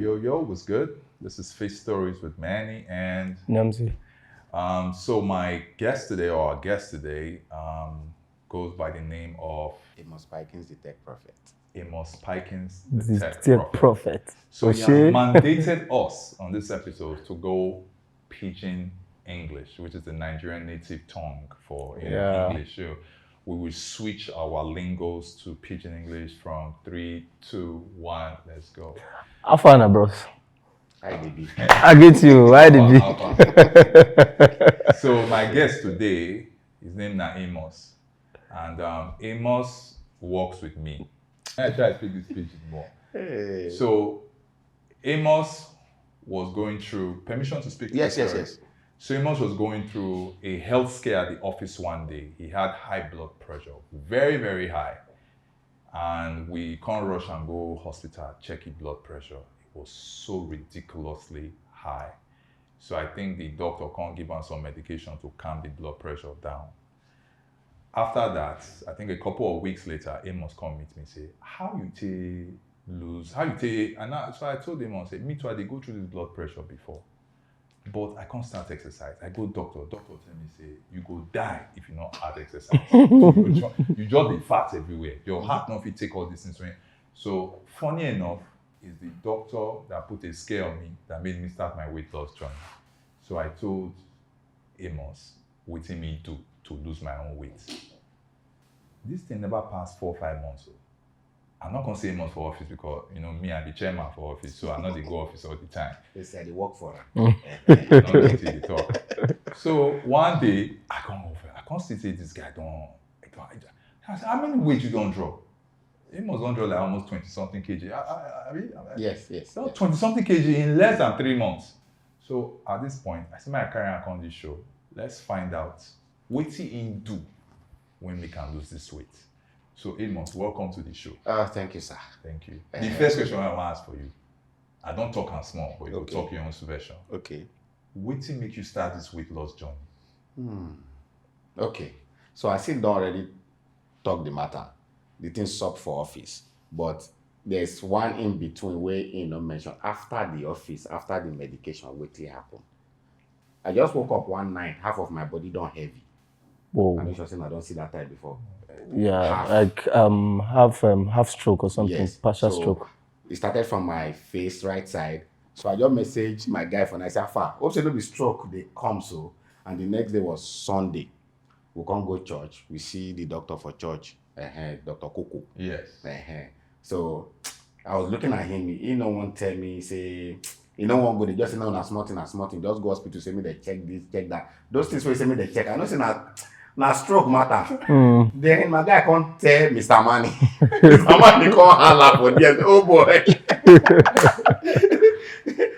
Yo, was good. This is Face Stories with Manny, and Namzi. so my guest today, or our guest today, goes by the name of Amospikins the Tech Prophet. Amospikins, The Tech tech prophet. So he has Oshe. mandated us on this episode to go Pidgin English, which is the Nigerian native tongue for Yeah. English. So we will switch our lingos to Pidgin English from 3, 2, 1. Let's go. Afana, bros. Hi, baby. I get you. Why did you? So my guest today, his name is Amos, and Amos works with me. I try to speak this Pidgin more. Hey. So Amos was going through permission to speak. Yes. So Amos was going through a health scare at the office one day. He had high blood pressure, very, very high. And we can't rush and go hospital, check his blood pressure. It was so ridiculously high. So I think the doctor can't give him some medication to calm the blood pressure down. After that, I think a couple of weeks later, Amos come meet me and say, how you take, so I told him, I said, me too, I did go through this blood pressure before. But I can't start exercise. I go doctor tell me, say, you go die if you not add exercise. you just be fat everywhere. Your heart not fit take all these things. So funny enough, is the doctor that put a scale on me that made me start my weight loss journey. So I told Amos, what me do to lose my own weight. This thing never passed 4 or 5 months. So I'm not gonna say Amos for office because me, I'm the chairman for office, so I'm not the go office all the time. They said they work for her. Not until they talk. So one day I come over, I can't see this guy I said, how many weight you don't drop? Amos don't drop like almost 20 something kg. Yes. 20 something kg in less than 3 months. So at this point, I see my career on this show. Let's find out what he do when we can lose this weight. So Amos, welcome to the show. Thank you, sir. Thank you. The first question I want to ask for you, I don't talk and small, but you will talk your own version. Okay. What make you start this weight loss journey? Okay. So I still don't already talk the matter. The thing's up for office. But there's one in between where mention after the office, after the medication, what happened. I just woke up one night, half of my body don't heavy. Whoa. I'm sure saying I don't see that type before. Yeah, like half stroke or something, Yes. partial So, stroke. It started from my face, right side. So I just messaged my guy for night. I said, "Far, hope so no be stroke. They come so." And the next day was Sunday. We can't go church. We see the doctor for church, Dr. Koko. Yes. So I was looking at him. He no one tell me say, you know one go. They just say no, na small thing. Just go hospital. Say me they check this, check that. Those things where say me they check. I know say na stroke matter. Then my guy can't tell Mr. Manny. Mr. Manny can't holler for them. Oh boy.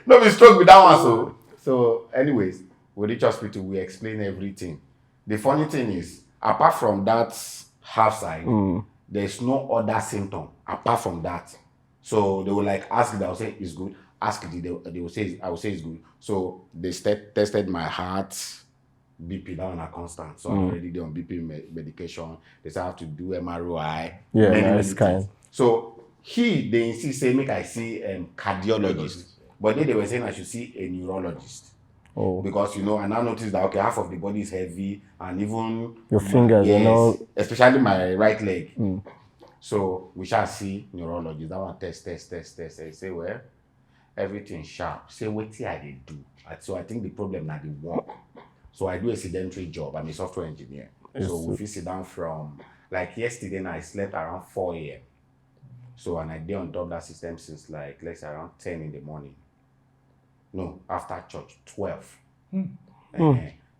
No be stroke with that one. So anyways, we reach hospital, we explain everything. The funny thing is, apart from that half side, there's no other symptom apart from that. So they will like ask it, I will say it's good. Ask it, they will say I will say it's good. So they tested my heart, BP down a constant. So I'm already on BP medication. They say I have to do MRI. Yeah, many that's kind. things. So they insist say make I see cardiologist. But then they were saying I should see a neurologist. Oh. Because I now noticed that okay, half of the body is heavy and even Your fingers, yes, especially my right leg. So we shall see neurologist. That one test. I say, well, everything sharp. Say what I they do. So I think the problem now the work. So I do a sedentary job. I'm a software engineer. Yes, so we sit down from like yesterday and I slept around 4 a.m. So and I did on top that system since like let's say around 10 in the morning. No, after church, 12.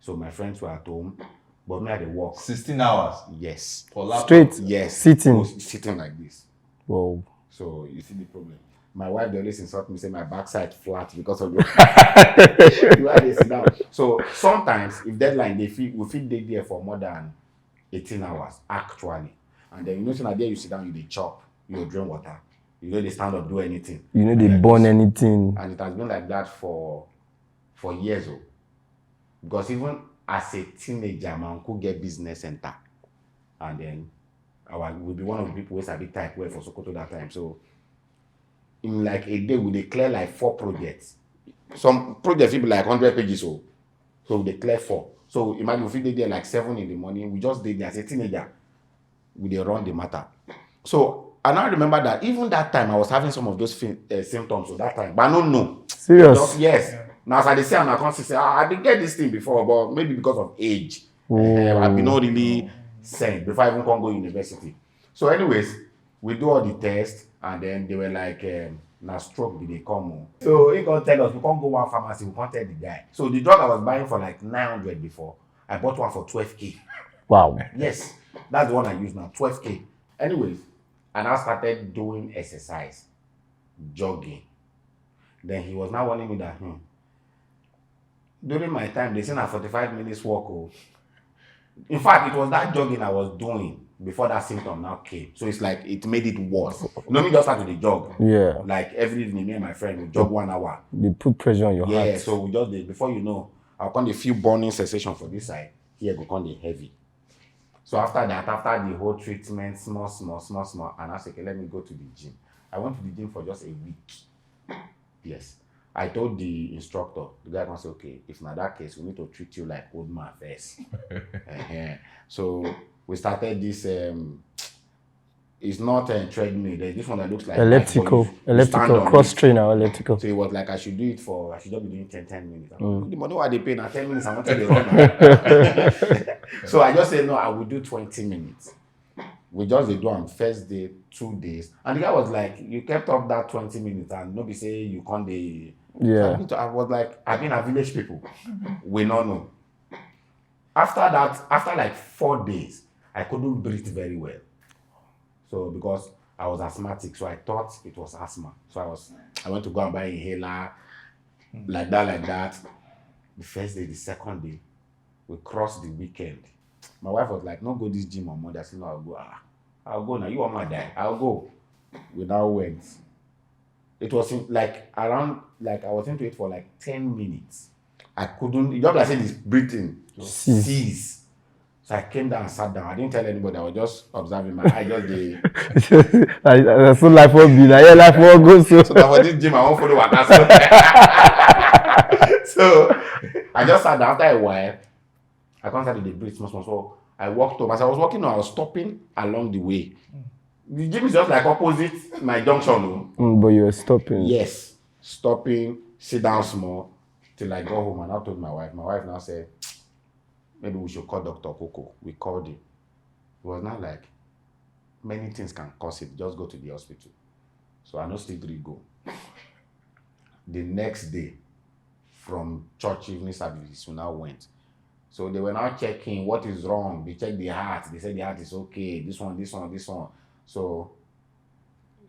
So my friends were at home, but me at the work. 16 hours? Yes. For laptop? Straight? Yes. Sitting? Sitting like this. Whoa. So you see the problem. My wife, they always insult me, say my backside flat because of the way they sit down. So sometimes, if deadline, we feel they there for more than 18 hours, actually. And then so now there you sit down, you chop, you drink water. They stand up, do anything. They burn anything. And it has been like that for years. Because even as a teenager, man could get business center. And then I will be one of the people who is a bit type well for Sokoto that time. So in like a day we dey clear like 4 projects. Some projects will be like 100 pages so we dey clear 4. So imagine if we dey there like 7 in the morning, we just dey there as a teenager, we dey run the matter. So I now remember that even that time I was having some of those symptoms at that time, but I don't know. Serious? Yes. Now as I dey say, I can't say I did get this thing before, but maybe because of age, I've been not really sent before I even come go university. So anyways, we do all the tests, and then they were like, now stroke did they come. So he can't tell us, we can't go one pharmacy, we can't tell the guy. So the drug I was buying for like 900 before, I bought one for 12K. Wow. Yes, that's the one I use now, 12K. Anyways, and I started doing exercise, jogging. Then he was now warning me that, during my time, they said a 45 minutes walk. Oh. In fact, it was that jogging I was doing before that symptom now came. So it's like it made it worse. You know, me just started to jog. Yeah. Like every evening, me and my friend would jog 1 hour. They put pressure on your heart. Yeah, so we just did. Before you know, I'll come a few burning sensation for this side. Here go come the heavy. So after that, after the whole treatment, small, and I said, okay, let me go to the gym. I went to the gym for just a week. Yes. I told the instructor, the guy can say, okay, if not that case, we need to treat you like old man first. So we started this, it's not a treadmill, there's this one that looks like elliptical cross trainer, elliptical. So it was like I should do it I should just be doing 10 minutes. The money what they pay now 10 minutes, I want to run. So I just said, no, I will do 20 minutes. We just did one first day, 2 days. And the guy was like, you kept up that 20 minutes and nobody say you can't dey. Yeah. So I was like, I've been a village people. We don't know. After that, after like 4 days, I couldn't breathe very well. So because I was asthmatic, so I thought it was asthma. So I went to go and buy inhaler, like that. The first day, the second day, we crossed the weekend. My wife was like, no go this gym on Monday. I said, no, I'll go. I'll go now. You want my die? I'll go. We now went. It was like around, like I was into it for like 10 minutes. I couldn't, the job I said is breathing. Cease. So I came down and sat down. I didn't tell anybody. I was just observing my eye. Just the. That's what life will be. Like, yeah, life will go so. So that for this gym, I won't follow what I said. So I just sat down. After a while, I constantly breathe small. So I walked home. As I was walking, I was stopping along the way. The gym is just like opposite my junction. But you were stopping. Yes. Stopping, sit down small till I go home. And I told my wife. My wife now said, maybe we should call Dr. Coco. We called him. It was not like many things can cause it. Just go to the hospital. So I know still go. The next day, from church evening service, we now went. So they were now checking what is wrong. They checked the heart. They said the heart is okay. This one. So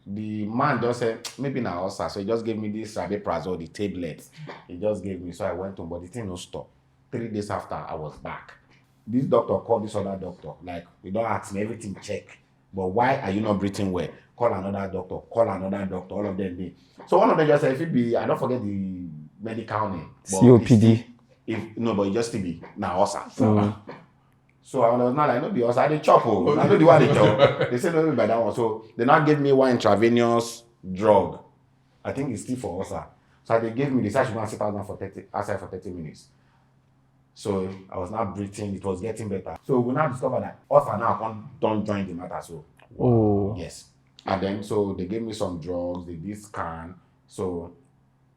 the man just said, maybe now ulcer. So he just gave me this rabeprazole, the tablet. He just gave me. So I went home, but the thing no stop. 3 days after, I was back. This doctor called this other doctor. Like, we don't ask me, everything check. But why are you not breathing well? Call another doctor. All of them did. So one of them just said, if it be, I don't forget the medical name. COPD. But it just to be now ulcer. So I was not like, no, be ulcer. I did chop. I know the one they chop. They said, no, by that one. So they now gave me one intravenous drug. I think it's still for ulcer. So they gave me, they said I should go and sit outside for 30 minutes. So I was not breathing, it was getting better. So we now discovered that ulcer now don't join the matter. So yes. And then so they gave me some drugs, they did scan. So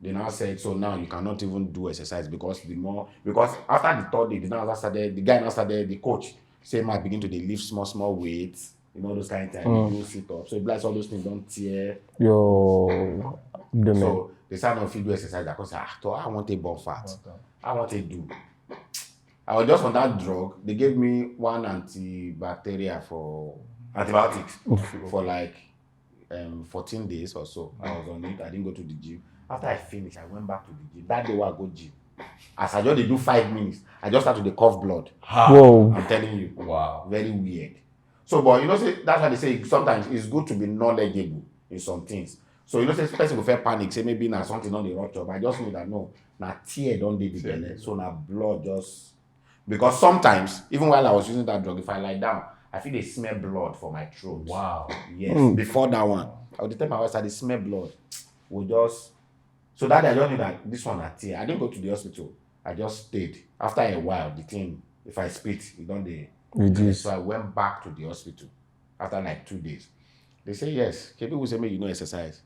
they now said, so now you cannot even do exercise because after the third day, the guy now started, the coach say might begin to lift small weights, those kind of things, do sit up. So it blacks all those things don't tear. So they started if you do exercise, because I want to burn fat. I want to do. I was just on that drug. They gave me one antibacterial for antibiotics for like 14 days or so. I was on it. I didn't go to the gym. After I finished, I went back to the gym. That day I go gym. As I just do 5 minutes, I just started to cough blood. Whoa. I'm telling you. Wow. Very weird. So, but that's why they say sometimes it's good to be knowledgeable in some things. So, say person will feel panic, say maybe now something on the rupture, but I just know that no, now tear don't do the belly. So now blood just, because sometimes, even while I was using that drug, if I lie down, I feel they smell blood for my throat. Wow. Yes. Before that one, I would tell my wife that they smell blood. we just, so that I just knew that this one at I didn't go to the hospital. I just stayed. After a while, the thing, if I spit, it don't they Reduce. So I went back to the hospital after like 2 days. They say yes. People will say, "Me, you know exercise.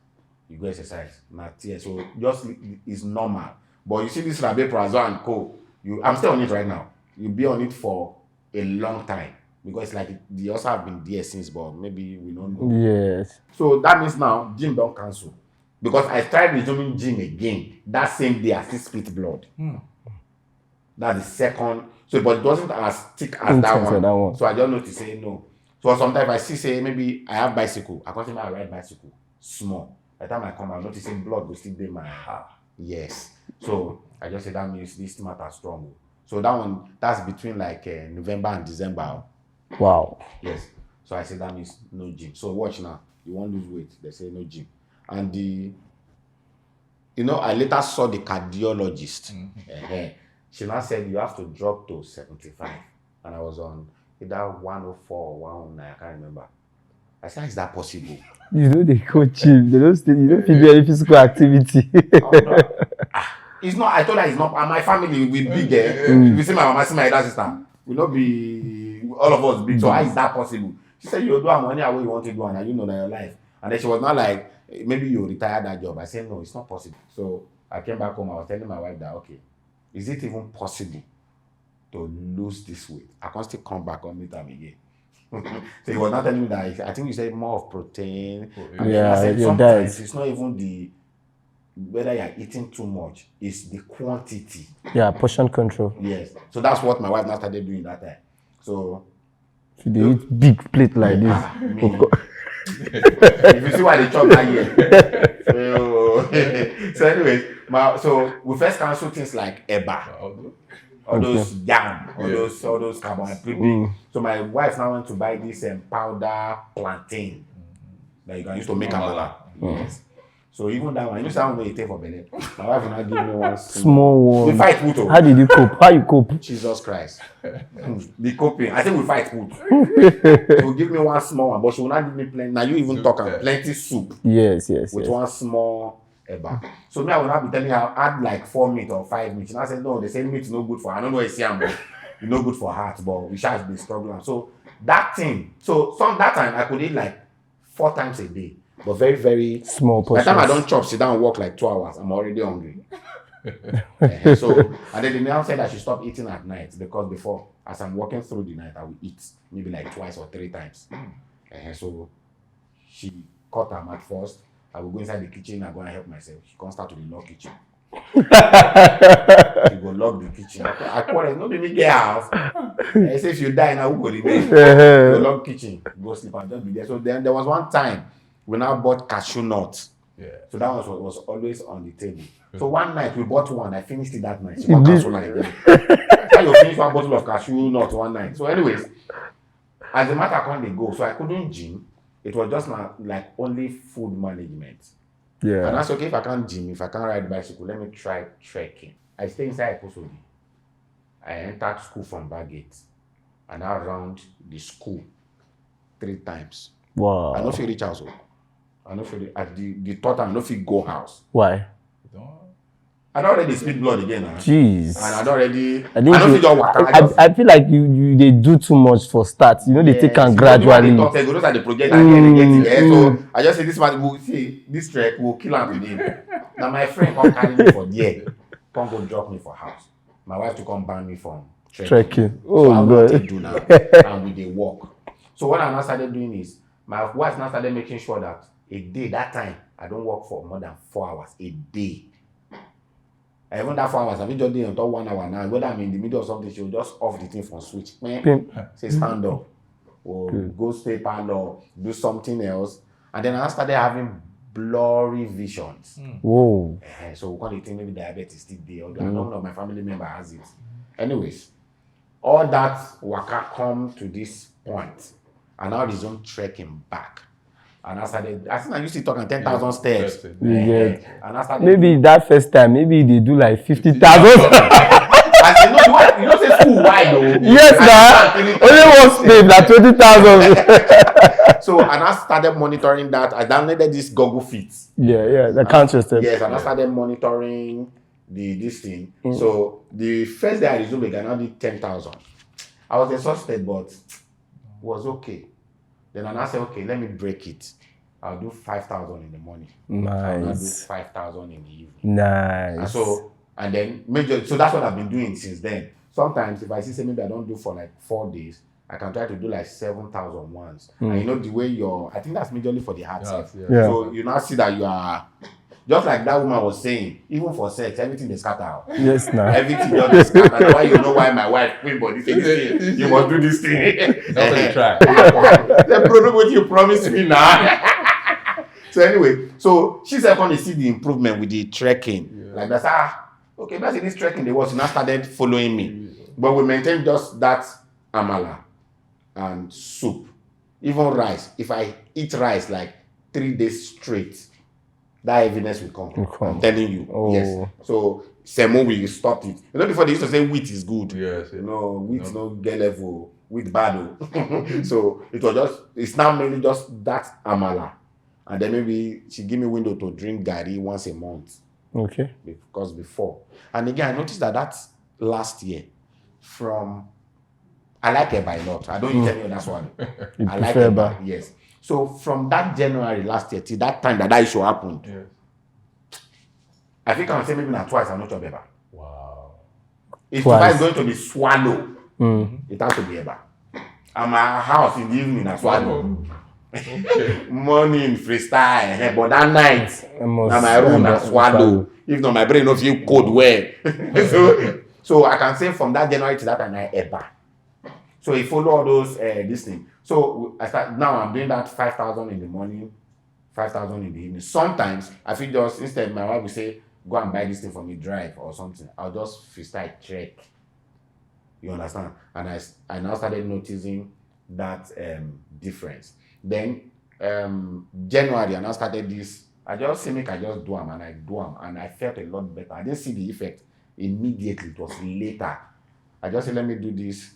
You go exercise." Not here. So just it's normal. But you see this rabeprazole and co. I'm still on it right now. You'll be on it for a long time because like the also have been there since, but maybe we don't know. Yes. So that means now gym don't cancel because I tried resuming gym again that same day. I still spit blood. That's the second. So, but it wasn't as thick as that one. So I just know to say no. So sometimes I see say maybe I have bicycle. I constantly I ride bicycle small. By the time I come, I notice blood will still be my heart. Yes. So I just say that means this matter strong. So that one, that's between like November and December. Wow. Yes. So I say that means no gym. So watch now. You want to lose weight? They say no gym. And I later saw the cardiologist. She now said you have to drop to 75, and I was on either 104 or 109. I can't remember. I said, is that possible? You know they coach you. They don't stay. You don't feel any physical activity. It's not. I told her it's not. And my family will be big. You see my mama, see my elder sister. Will not be all of us big. So how is that possible? She said you do money what you want to do, and you know that your life. And then she was not like maybe you retire that job. I said no, it's not possible. So I came back home. I was telling my wife that okay, is it even possible to lose this weight? I can't still come back on meet them again. So he was not telling me that. I think you said more of protein. Yeah, I said your sometimes diet. it's not even whether you're eating too much, it's the quantity. Yeah, portion control. Yes. So that's what my wife now started doing that time. So they eat big plate like this. If you see why they chop that year. So anyways, so we first cancel things like eba, all those yam, all those carbohydrates. So my wife now went to buy this powder plantain that you can use to make amala. Yes. So even that one, you sound way take for belly. My wife will not give me one small one. We fight Puto. How did you cope? How you cope? Jesus Christ. The coping. I think we fight Puto. She will give me one small one, but she will not give me plenty. Now you even talk plenty soup. Yes. With one small eba. So me I will not be telling her add like 4 meat or 5 meat. And I said no, they say meat is no good for her. I don't know it's yam, but it's no good for heart, but we shall be struggling. So that thing. So that time I could eat like 4 times a day. But very, very small portions. By the time I don't chop, sit down and walk like 2 hours, I'm already hungry. So, and then they now said I should stop eating at night because before, as I'm walking through the night, I will eat maybe like 2 or 3 times. So she cut her mat first. I will go inside the kitchen and go and help myself. She can't start to the lock kitchen. She go lock the kitchen. I call her, no baby get house. I say if you die now, who go remain? Go lock kitchen, go sleep and just be there. So then there was one time we now bought cashew nuts. Yeah. So that was always on the table. So one night we bought one. I finished it that night. She bought cashew nut again. How you finish one bottle of cashew nut one night? So anyways, as the matter can't they go. So I couldn't gym. It was just like only food management. Yeah. And that's okay if I can't gym, if I can't ride bicycle, let me try trekking. I stay inside Eposodi. I entered school from Baggate. And I around the school 3 times. Wow. I don't feel reach house. I don't feel at the third time I don't feel go house. Why? I don't already spit blood again. Jeez. And I don't already. I don't feel just water. I feel like you they do too much for start. You know they take and gradually. Those are the project and get it. So I just say this man will see this trek will kill him today. Now my friend come carry me for there. Come go drop me for house. My wife to come ban me from trekking. Oh so God. What do now? And we dey walk. So what I now started doing is my wife now started making sure that a day that time I don't work for more than 4 hours a day. Even that 4 hours, I just did until 1 hour now. Whether I'm in the middle of something, she'll just off the thing from switch. Say stand up. Or go stay parlor, do something else. And then I started having blurry visions. Whoa. So we can't think maybe diabetes still there. Or none of my family member has it. Anyways, all that waka come to this point. And now resume trekking back. And I used to talk on 10,000 steps. Yeah. And I started maybe that first time, maybe they do like 50,000. As you know, say school wide though. Yes, now. Only one slave, like 20,000. So, and I started monitoring that. I downloaded this Google Fit. Yeah, the count your steps. Yes, and I started monitoring this thing. So, the first day I resumed again, I did 10,000. I was exhausted, but was okay. Then I said, okay, let me break it. I'll do 5,000 in the morning. I'll do 5,000 in the evening. Nice. And then so that's what I've been doing since then. Sometimes if I see something that I don't do for like 4 days, I can try to do like 7,000 once. And you know the way I think that's majorly for the heart side. Yeah. So you now see that you are just like that woman was saying, even for sex, everything is scatter out. Yes, now. Everything just scatter. That's why you know why my wife queen body say this thing. You must do this thing. That's the track. Then product what you promised me now. So anyway, so she's going to see the improvement with the trekking. Yeah. Like that's okay, that's this trekking they was now started following me. Yeah. But we maintain just that amala and soup. Even rice. If I eat rice like 3 days straight, that heaviness will come. I'm telling you. Oh. Yes. So semo we stopped it. You know, before they used to say wheat is good. Yes. You know, wheat no get level, wheat bad. So it's now mainly just that amala. And then maybe she give me window to drink gari once a month. Okay. Because before. And again, I noticed that last year I like Eba a lot. I don't eat any other one. I like Eba. Yes. So from that January last year till that time that issue happened, yes. I think I can say maybe not twice I'm not Eba. Wow. If Eba is going to be swallow, it has to be Eba. And my house in the evening I swallow. Okay. Morning freestyle, but that night na my room na swallow. If not, my brain no feel cold well. so I can say from that January to that time I Eba. So he follow all those this thing. So I'm doing that 5,000 in the morning, 5,000 in the evening. Sometimes I feel just instead my wife will say go and buy this thing for me, drive or something. I'll just freestyle trek. You understand? And I now started noticing that difference. Then January, and I started this. I just do them, and I do them, and I felt a lot better. I didn't see the effect immediately. It was later. I just said, let me do this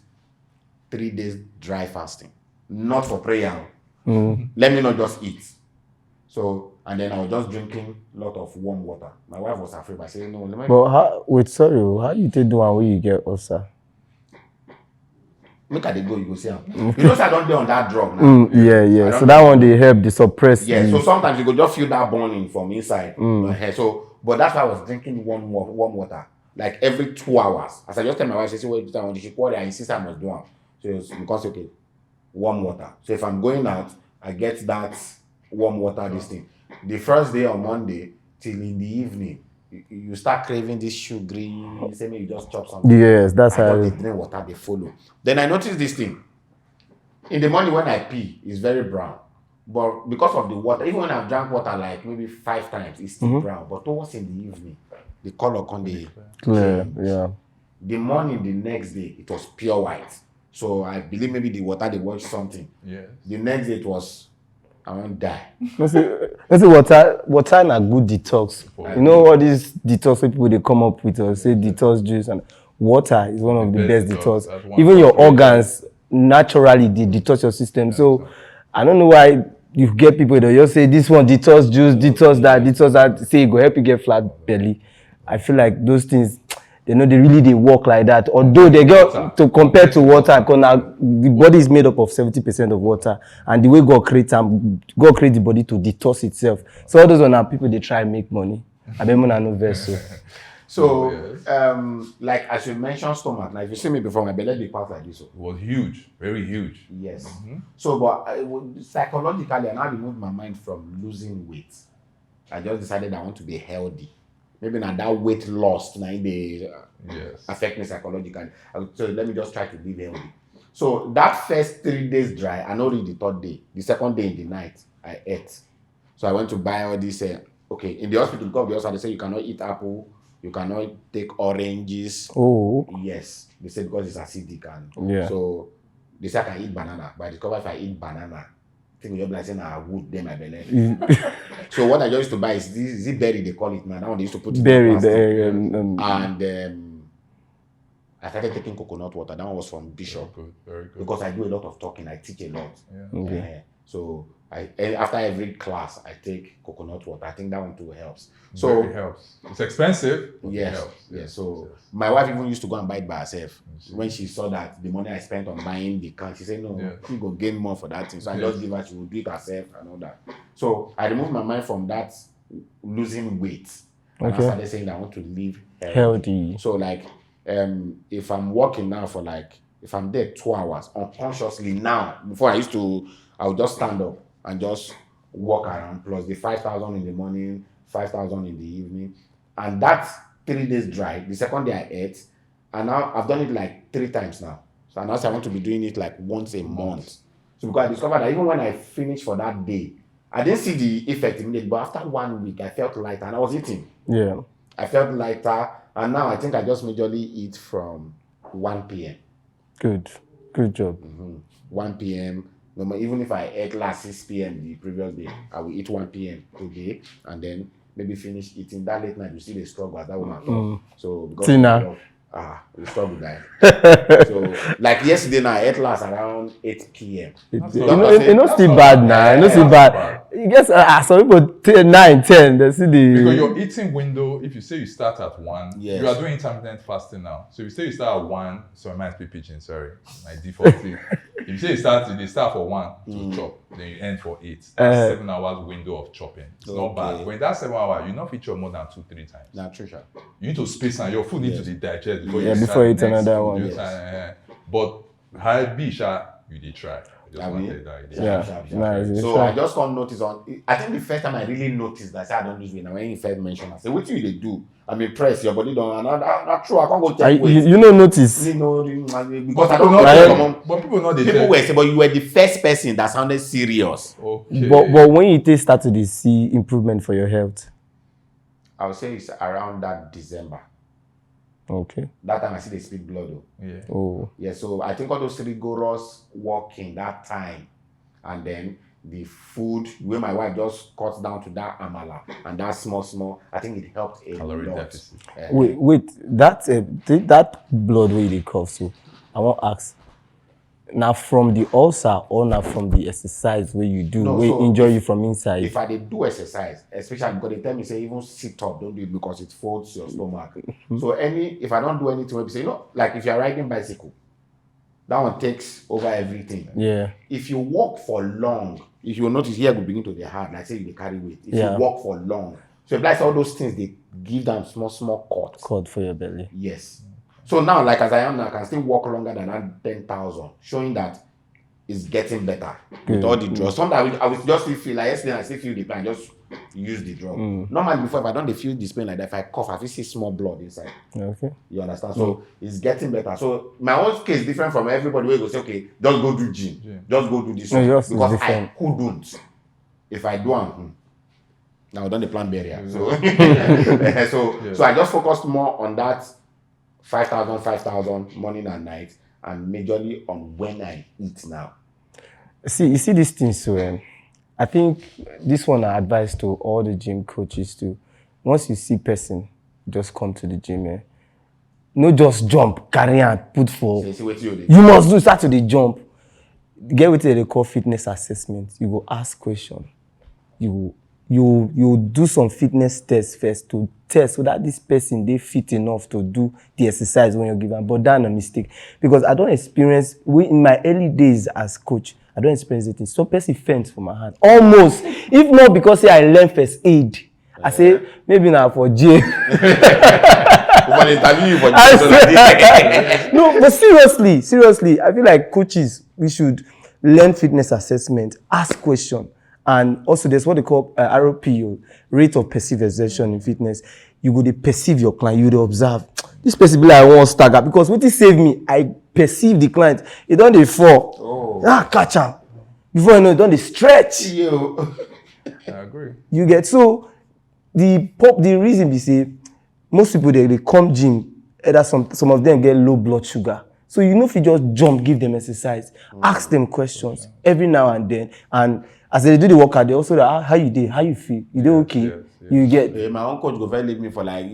3 days dry fasting, not for prayer. Let me not just eat. So, and then I was just drinking a lot of warm water. My wife was afraid. I said, no. But how you take do one when you get ulcer? Make they go, you go see them. You know, I don't do on that drug now. Yeah. So that one they help the suppress. Yeah. So sometimes you go just feel that burning from inside. So, but that's why I was drinking warm water like every 2 hours. As I just tell my wife, she said, "Wait, when she called, I insist I must do it." So it's because okay, warm water. So if I'm going out, I get that warm water. This thing. The first day on Monday till in the evening. You start craving this sugary, say maybe you just chop something. Yes, that's how they drink water, they follow. Then I noticed this thing. In the morning when I pee, it's very brown. But because of the water, even when I've drank water like maybe 5 times, it's still brown. But towards in the evening, the color can be clear. Yeah. The morning, the next day, it was pure white. So I believe maybe the water they watched something. Yes. The next day it was I won't die. Let's say water na good detox. You know all these detox people they come up with or say detox juice, and water is one of the best detox. Even your organs naturally they detox your system. So I don't know why you get people that just say this one detox juice, detox that, say it go help you get flat belly. I feel like those things they really work like that. Although they get to compare to water, because the body is made up of 70% of water, and the way God create the body to detox itself. So all those are people they try and make money. I remember no vessel. So like as you mentioned stomach, now if you see me before, my belly be part like this. It was huge, very huge. Yes. So but psychologically, I now removed my mind from losing weight. I just decided I want to be healthy. Maybe not that weight loss now they affect me psychologically. So let me just try to live healthy. So that first 3 days dry, I know the 3rd day. The 2nd day in the night, I ate. So I went to buy all this. Okay, in the hospital, because the hospital they say you cannot eat apple, you cannot take oranges. Oh. Yes, they say because it's acidic, and so they say I can eat banana. But I discovered if I eat banana, I think you're like saying I would then my belly. So what I just used to buy is it berry they call it now. That one they used to put it berry, in plastic. And I started taking coconut water. That one was from Bishop. Very good. Because I do a lot of talking. I teach a lot. Yeah. Okay. So after every class, I take coconut water. I think that one too helps. So it helps. It's expensive, but it yes, helps. yes. So my wife even used to go and buy it by herself. When she saw that the money I spent on buying the can, she said, "No, you go gain more for that thing." So I just give her. She will do it herself and all that. So I removed my mind from that losing weight. And I started saying that I want to live healthy. So like, if I'm working now for like, if I'm there 2 hours unconsciously now, before I would just stand up and just walk around, plus the 5,000 in the morning, 5,000 in the evening. And that's 3 days dry. The second day I ate, and now I've done it like 3 times now. So now I want to be doing it like once a month. So because I discovered that even when I finished for that day, I didn't see the effect immediately, but after 1 week, I felt lighter and I was eating. Yeah. I felt lighter, and now I think I just majorly eat from 1 p.m. Good job. 1 p.m. Even if I ate last 6 p.m. the previous day, I will eat 1 p.m. today, and then maybe finish eating. That late night, you see the struggle as that woman. So because Tina. We struggle that. So like yesterday now, I ate last around 8 p.m. It's not still bad now. It's not still bad. You guess some people 9, 10. They see the because your eating window. If you say you start at 1, yes. You are doing intermittent fasting now. So if you say you start at 1, so I might speak pidgin. Sorry, my default is. If you say you start for 1 to chop, then you end for 8. That's 7 hours window of chopping. It's not bad. When that's 7 hours, you not feature more than 2-3 times. Nah, Trisha. You need to space and your food needs to be digested before you eat another one. Yes. But high bisha, you did try. Nice. So I just can't notice I think the first time I really noticed that I don't lose weight. Now when you first mentioned, I said, "What do they do?" I'm impressed. Your body don't. Not true. I can't go check weight. You don't notice. Because I don't know. But people know people were saying, but you were the first person that sounded serious. Okay. But when you start to see improvement for your health, I would say it's around that December. Okay. That time I see they speak blood though. Yeah. Oh. Yeah, so I think all those rigorous walking that time, and then the food, where my wife just cuts down to that amala and that small, I think it helped a calorie lot. deficit. Wait, that blood way they cough. So I want to ask. Now from the ulcer or now from the exercise where you do, where so injure you from inside? If I did do exercise, especially because they tell me say even sit up, don't do it because it folds your stomach. So if I don't do anything, maybe say, like if you're riding bicycle, that one takes over everything. Yeah. If you walk for long, if you notice here will begin to be hard, like say you carry weight. If you walk for long, so if like all those things, they give them small cuts. Cut for your belly. Yes. So now, like as I am now, I can still walk longer than that 10,000, showing that it's getting better with all the drugs. Sometimes I will just feel like yesterday I still feel the pain, just use the drug. Normally before, if I don't feel this pain like that, if I cough, I feel see small blood inside. Okay. You understand? So it's getting better. So my own case is different from everybody where you go say, okay, just go do gym. Just go do this one. Because I couldn't. If I do now I done the plant barrier. So so I just focused more on that 5,000 morning and night, and majorly on when I eat now. You see these things, so I think this one I advise to all the gym coaches to, once you see person, just come to the gym. No just jump, carry and put for. You must start to the jump. Get with the call fitness assessment. You go ask question. You do some fitness tests first to test whether this person they fit enough to do the exercise when you're given. But that's a mistake because I don't experience. In my early days as coach, I don't experience it. Some person faints for my hand almost. If not because I learn first aid, I say maybe now for jail. No, but seriously, I feel like coaches we should learn fitness assessment, ask questions. And also, there's what they call ROP, rate of perceived exertion in fitness. You go to perceive your client, you go to observe. This person be like, I want to stagger because what he saved me, I perceive the client. It don't they fall. Catch him. Before you know, it don't they stretch. I agree. You get so the reason we say most people they come gym, either some of them get low blood sugar. So you know if you just jump, give them exercise, ask them questions every now and then, and as they do the workout, they also how you did, how you feel, you do okay, you get. My own coach go very leave me for like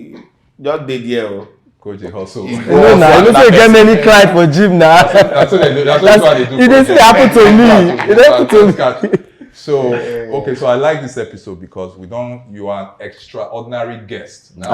just day there. Coach, they hustle. You know now, you know say you get many clients for gym now. That's what they do. That's what they do. It didn't happen to me. It happened to me. So okay, so I like this episode because you are an extraordinary guest. No.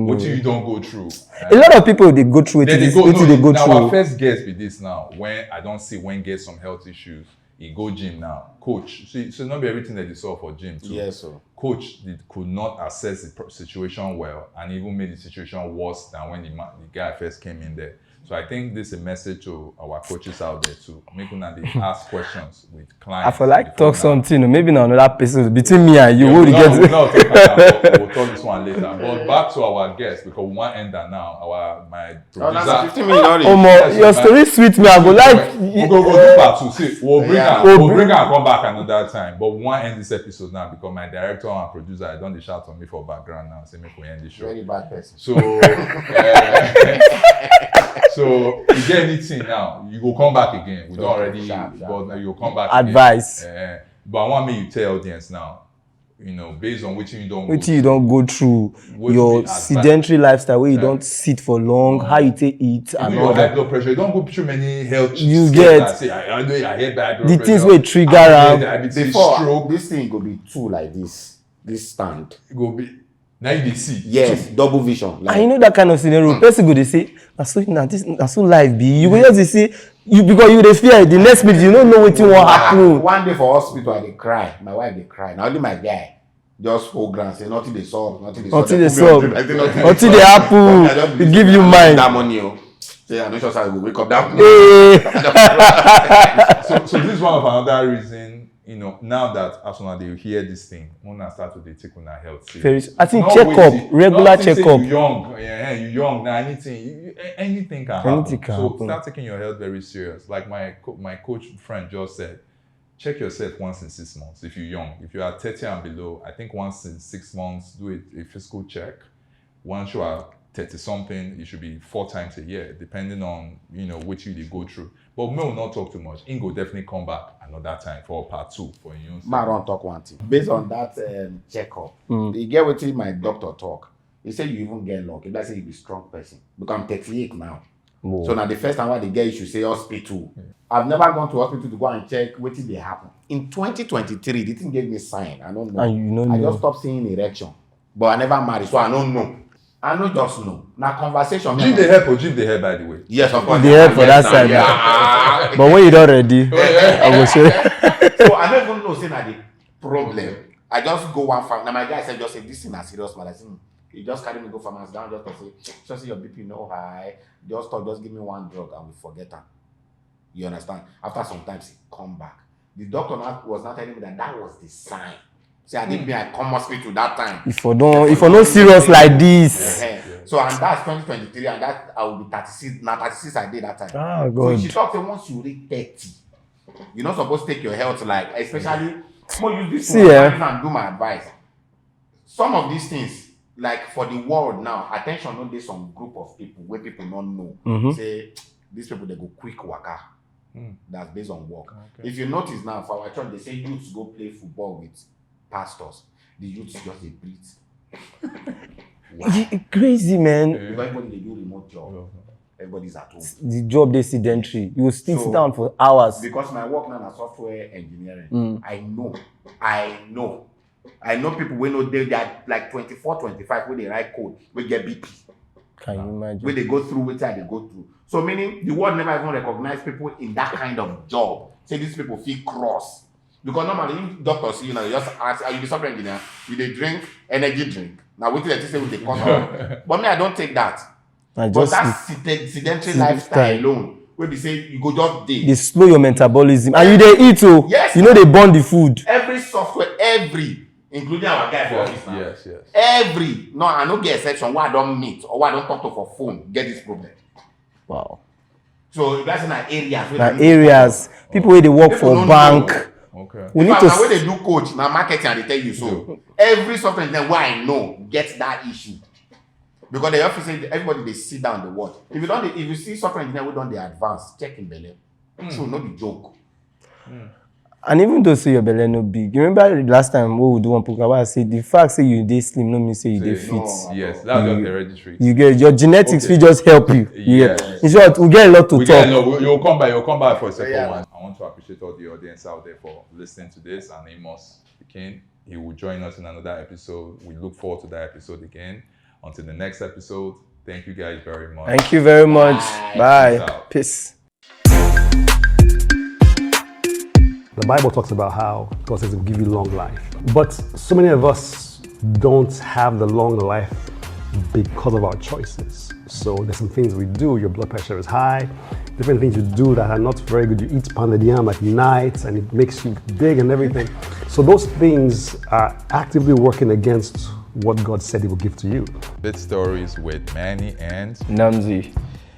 What you don't go through. A lot of people they go through it. They go through. Now our first guest be this now. When I don't see when get some health issues, he go gym now. Coach, so not be everything that you saw for gym too. Yes, sir. Coach could not assess the situation well and even made the situation worse than when the guy first came in there. So I think this is a message to our coaches out there to make sure they ask questions with clients. I feel like talk something, maybe not another person between me and you. Yeah, we'll talk this one later. But back to our guest because we want to end that now. My producer. 15 million. Your story sweet me. I go like. We'll do part 2. See, we'll bring her and come back another time. But we want to end this episode now because my director and producer I don't they shout on me for background now. Say make we end the show. Very bad person. So. So you get anything now, you go come back again. We don't already, but you come back. Advice. Again. But I want me to tell audience now, based on which you don't go through, your sedentary lifestyle where you don't sit for long, how you take it, and all that. High blood pressure, you don't go through many health. You get I get bad blood the pressure. things will trigger before stroke. This thing go be two like this stand. It go be. Now you see. Yes, double vision. Like, and you know that kind of scenario. Person go they say, that's so life be. You go just say because you they fear the next minute you don't know what you want happen. One day for hospital I dey cry. My wife dey cry. Now only my guy just hold ground say nothing they solve, nothing they solve. Until they happen, they give you mind. That money, say I don't sure I will wake up that morning. So this is one of another reason. Now that as soon as they hear this thing, when I start to take on our health. I think regular checkup. You're young. Now anything can happen. So start taking your health very serious. Like my coach friend just said, check yourself once in 6 months if you're young. If you are 30 and below, I think once in 6 months, do a physical check. Once you are 30 something, it should be 4 times a year, depending on which you they go through. But we will not talk too much. Ingo definitely come back another time for part 2 for you. Maron talk one thing. Based on that checkup, you get what my doctor talk. He said you even get luck. If I say you be strong person, because I'm 38 now. Whoa. So now the first time when they get you should say hospital. Yeah. I've never gone to hospital to go and check what did they happen. In 2023, they didn't give me sign. I don't know. And I just stopped seeing erection. But I never married, so I don't know. I don't just know. Now conversation. Gym they help or gym they help by the way. Yes, of course. They help for that side. Yeah. But when you're not ready, I will show you. So I don't even know saying that the problem. I just go one farm. Now my guy said just say this thing is serious, man. I said he just carry me go farmers down just to say your BP no high. Just give me one drug and we forget her. You understand? After some time he come back. The doctor was not telling me that was the sign. See, I didn't I come hospital that time. If you're not serious like this. So and that's 2023 and that I will be 36. Now 36 I did that time. Oh God. So she talked once you reach 30, you're not supposed to take your health like, especially use this and do my advice. Some of these things, like for the world now, attention on this some group of people where people don't know. Mm-hmm. Say these people they go quick waka. That's based on work. Okay. If you notice now for our church, they say youths go play football with pastors. The youths just they breathe. Wow. Crazy, man. Everybody they do remote job. Everybody's at home. The job they sedentary. You will still sit down for hours. Because my work now is software engineering. I know people when no they are like 24, 25 when they write code, we get BP. Can you imagine? When they go through which they go through. So meaning the world never even recognize people in that kind of job. Say these people feel cross. Because normally doctors, you just ask, are you the software engineer? You they drink energy drink. Now wait till they say with the cost. But me, I don't take that. But that's sedentary lifestyle alone. Where they say you go just day. They slow your metabolism. And you they eat too. Yes. You know they burn the food. Every software, including our guy for office now. Yes. I don't get exception why I don't meet or why I don't talk to for phone, get this problem. Wow. So that's in areas. People where they work for bank. Okay. We need to when they do coach, now marketing and they tell you so. Every software engineer where I know gets that issue. Because they often say everybody they sit down the watch. If you see software engineer who don't they advance, check in belly. True, not the joke. And even though say your belly no big, you remember the last time we do one program where I say the fact say you dey slim no mean say you dey fit. Yes, that's just hereditary. You get your genetics will just help you. Yes. In short, we get a lot to talk. You'll come back for a second one. I want to appreciate all the audience out there for listening to this, and Amospikins. He will join us in another episode. We look forward to that episode again. Until the next episode, thank you guys very much. Thank you very much. Bye. Peace. The Bible talks about how God says He will give you long life. But so many of us don't have the long life because of our choices. So there's some things we do, your blood pressure is high, different things you do that are not very good. You eat pounded yam at night and it makes you big and everything. So those things are actively working against what God said He will give to you. Bit Stories with Manny and Namzi.